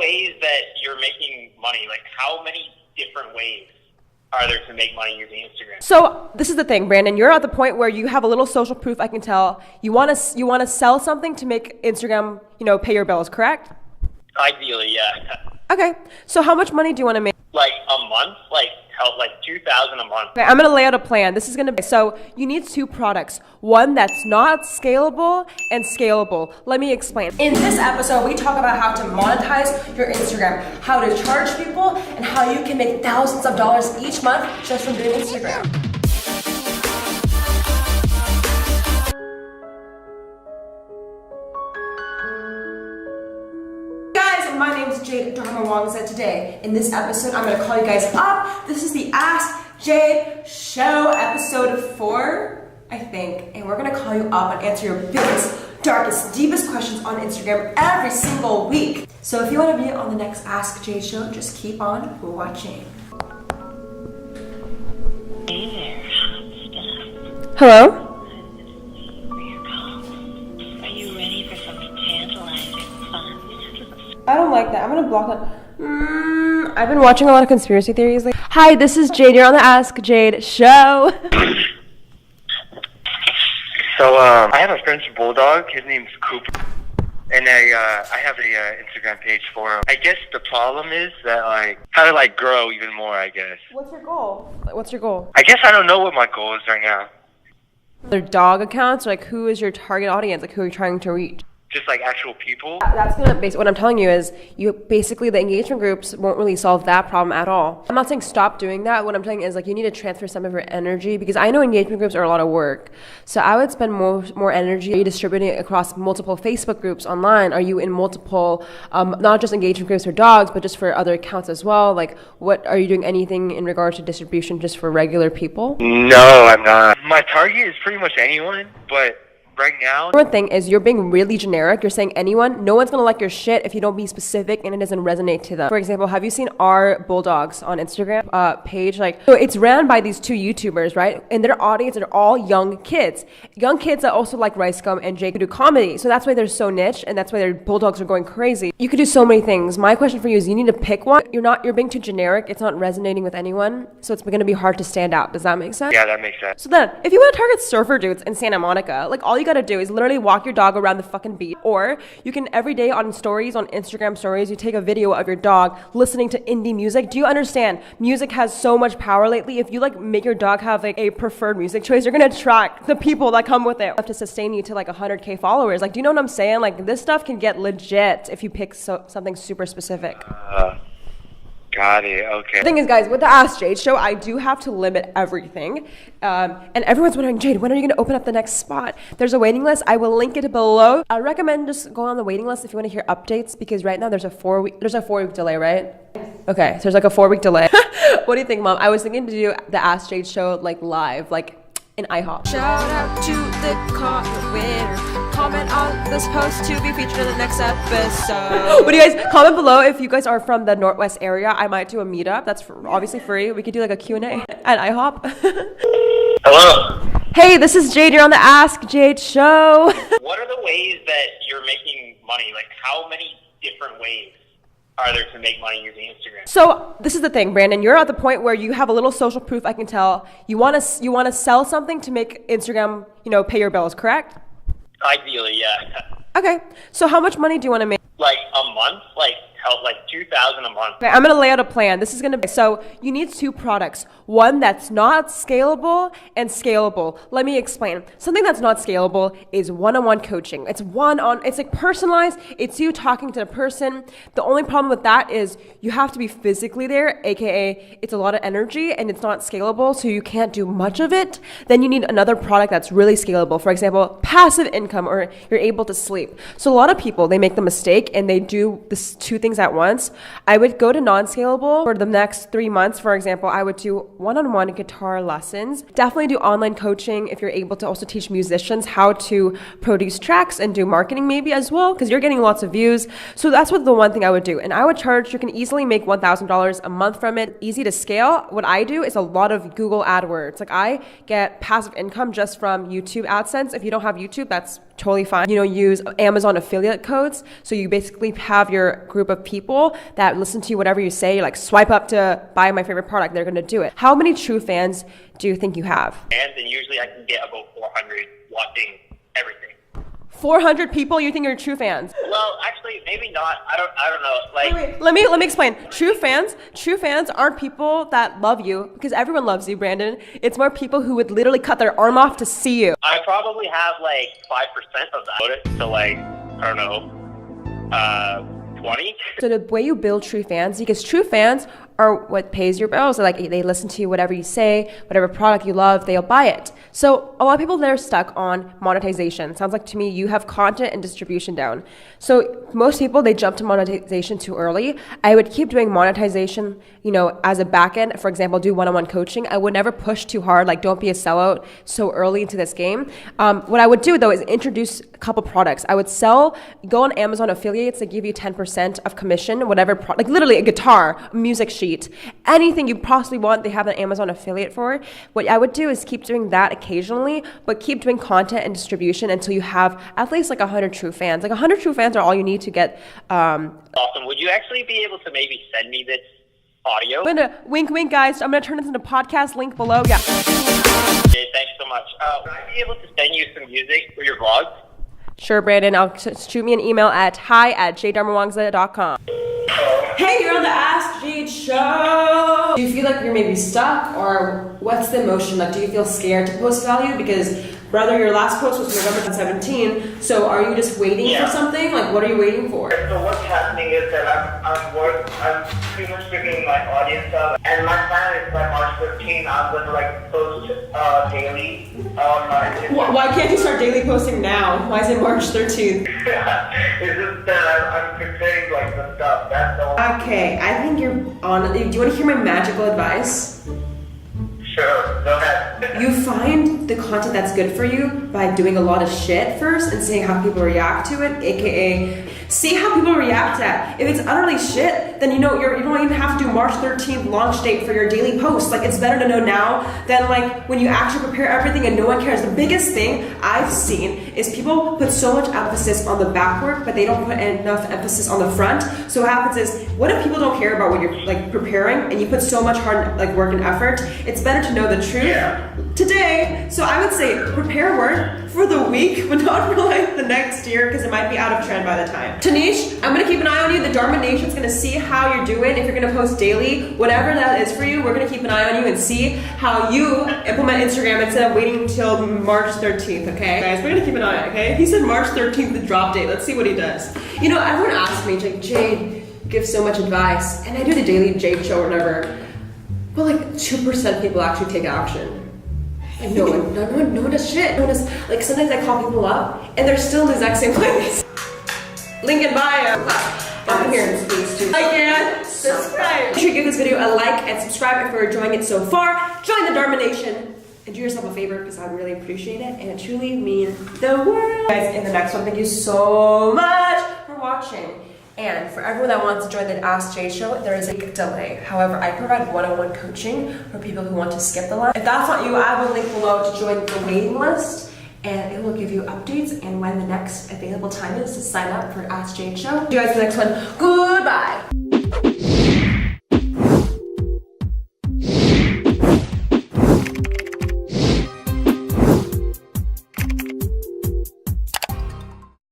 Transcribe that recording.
ways that you're making money? Like, how many different ways are there to make money using Instagram? So this is the thing, Brandon. You're at the point where you have a little social proof. I can tell you want to sell something to make Instagram, pay your bills. Correct? Ideally, yeah. Okay. So how much money do you want to make? Like a month, like $2,000 a month. Okay, I'm going to lay out a plan. This is going to be, so you need two products. One that's not scalable and scalable. Let me explain. In this episode, we talk about how to monetize your Instagram, how to charge people, and how you can make thousands of dollars each month just from doing Instagram. My name is Jade Dharma Wongsa. Today, in this episode, I'm going to call you guys up. This is the Ask Jade Show, episode 4, I think. And we're going to call you up and answer your biggest, darkest, deepest questions on Instagram every single week. So if you want to be on the next Ask Jade Show, just keep on watching. Hey there, hot stuff. Hello? Are you ready for some tantalizing fun? I don't like that. I'm going to block that. I've been watching a lot of conspiracy theories. Hi, this is Jade. You're on the Ask Jade Show. So, I have a French bulldog. His name's Cooper. And I have a Instagram page for him. I guess the problem is that, how to, grow even more, I guess. What's your goal? What's your goal? I guess I don't know what my goal is right now. Their dog accounts? Or, who is your target audience? Who are you trying to reach? Just, actual people. That's gonna what I'm telling you is the engagement groups won't really solve that problem at all. I'm not saying stop doing that. What I'm saying is you need to transfer some of your energy, because I know engagement groups are a lot of work. So I would spend more energy. Are you distributing it across multiple Facebook groups online? Are you in multiple, not just engagement groups for dogs, but just for other accounts as well? What are you doing anything in regards to distribution just for regular people? No, I'm not. My target is pretty much anyone, but right now, one thing is you're being really generic. You're saying anyone. No one's gonna like your shit if you don't be specific and it doesn't resonate to them. For example, have you seen our Bulldogs on Instagram page? So it's ran by these two YouTubers, right? And their audience are all young kids that also like Rice Gum and Jake, who do comedy. So that's why they're so niche, and that's why their Bulldogs are going crazy. You could do so many things. My question for you is, you need to pick one. You're being too generic. It's not resonating with anyone, so it's gonna be hard to stand out. Does that make sense? Yeah, that makes sense. So then, if you want to target surfer dudes in Santa Monica, all you gotta do is literally walk your dog around the fucking beach. Or you can every day on Instagram stories, you take a video of your dog listening to indie music. Do you understand? Music has so much power lately. If you make your dog have a preferred music choice, you're gonna attract the people that come with it. You have to sustain you to 100K followers. Do you know what I'm saying? This stuff can get legit if you pick something super specific. Got it. Okay. The thing is, guys, with the Ask Jade Show, I do have to limit everything. And everyone's wondering, Jade, when are you going to open up the next spot? There's a waiting list. I will link it below. I recommend just going on the waiting list if you want to hear updates, because right now there's a 4-week delay, right? Okay, so there's a 4-week delay. What do you think, Mom? I was thinking to do the Ask Jade Show live, in IHOP. Shout out to the comment winner. Comment on this post to be featured in the next episode. What do you guys comment below if you guys are from the Northwest area? I might do a meetup. That's obviously free. We could do a Q&A at IHOP. Hello. Hey, this is Jade. You're on the Ask Jade Show. What are the ways that you're making money? How many different ways are there to make money using Instagram? So this is the thing, Brandon. You're at the point where you have a little social proof. I can tell you want to sell something to make Instagram, pay your bills. Correct? Ideally, yeah. Okay. So how much money do you want to make? A month, $2,000 a month. Okay, I'm going to lay out a plan. This is going to be, so you need two products. One that's not scalable and scalable. Let me explain. Something that's not scalable is one-on-one coaching. It's personalized. It's you talking to the person. The only problem with that is you have to be physically there, aka it's a lot of energy and it's not scalable, so you can't do much of it. Then you need another product that's really scalable. For example, passive income, or you're able to sleep. So a lot of people, they make the mistake and they do this two things at once. I would go to non-scalable for the next 3 months. For example, I would do one-on-one guitar lessons. Definitely do online coaching if you're able to also teach musicians how to produce tracks and do marketing maybe as well, because you're getting lots of views. So that's the one thing I would do. And I would charge, you can easily make $1,000 a month from it. Easy to scale. What I do is a lot of Google AdWords. I get passive income just from YouTube AdSense. If you don't have YouTube, that's totally fine. Use Amazon affiliate codes. So you basically have your group of people that listen to you, whatever you say. You like swipe up to buy my favorite product. They're going to do it. How many true fans do you think you have? And usually I can get about 400 watching everything. 400 people you think are true fans? Well, actually, maybe not. I don't know. Like, wait. Let me explain. True fans aren't people that love you, because everyone loves you, Brandon. It's more people who would literally cut their arm off to see you. I probably have like 5% of that. So like, I don't know, 20. So the way you build true fans, because true fans are what pays your bills. So like they listen to you, whatever you say, whatever product you love, they'll buy it. So a lot of people, they're stuck on monetization. Sounds like to me you have content and distribution down. So most people, they jump to monetization too early. I would keep doing monetization, as a backend. For example, do one-on-one coaching. I would never push too hard. Like, don't be a sellout so early into this game. What I would do though is introduce a couple products. I would go on Amazon affiliates. They give you 10% of commission, whatever, like literally a guitar, a music sheet, anything you possibly want, they have an Amazon affiliate for. What I would do is keep doing that occasionally, but keep doing content and distribution until you have at least like 100 true fans. Like 100 true fans are all you need to get. Awesome. Would you actually be able to maybe send me this audio? I'm gonna wink, guys. I'm gonna turn this into podcast link below. Yeah. Okay, thanks so much. Would I be able to send you some music for your vlogs? Sure, Brandon. Shoot me an email at hi@jdharmawangsa.com. Hey, you're on the Ask Jade show. Do you feel like you're maybe stuck, or what's the emotion? Like, do you feel scared to post value? Because, brother, your last post was November 17. So, are you just waiting for something? Like, what are you waiting for? So what's happening is that I'm pretty much figuring my audience out, and my plan is by March 15, I'm going to post daily on my Instagram. Why can't you start daily posting now? Why is it March 13th? It's just that I'm preparing the stuff. That's all. Okay, I think you're on. Do you want to hear my magical advice? Sure, go ahead. You find the content that's good for you by doing a lot of shit first and seeing how people react to it, aka see how people react to that. If it's utterly shit, then you don't even have to do March 13th launch date for your daily post. Like, it's better to know now than when you actually prepare everything and no one cares. The biggest thing I've seen is people put so much emphasis on the back work, but they don't put enough emphasis on the front. So what happens is, what if people don't care about what you're preparing and you put so much hard work and effort? It's better to know the truth today. So I would say prepare work for the week, but not for the next year, because it might be out of trend by the time. Tanish, I'm gonna keep an eye on you. The Dharma Nation's gonna see how you're doing. If you're gonna post daily, whatever that is for you, we're gonna keep an eye on you and see how you implement Instagram instead of waiting until March 13th, okay? Guys, we're gonna keep an eye on it, okay? He said March 13th, the drop date. Let's see what he does. Everyone asks me, Jade gives so much advice, and I do the daily Jade show or whatever, but 2% of people actually take action. And no one does shit. No one does, sometimes I call people up and they're still in the exact same place. Link in bio. I'm here in space too. Like and subscribe. Make sure you give this video a like and subscribe if you're enjoying it so far. Join the Dharma Nation and do yourself a favor, because I really appreciate it and it truly means the world. Guys, in the next one, thank you so much for watching. And for everyone that wants to join the Ask Jade show, there is a delay. However, I provide one-on-one coaching for people who want to skip the line. If that's not you, I have a link below to join the waiting list, and it will give you updates and when the next available time is to sign up for Ask Jade show. See you guys in the next one. Goodbye.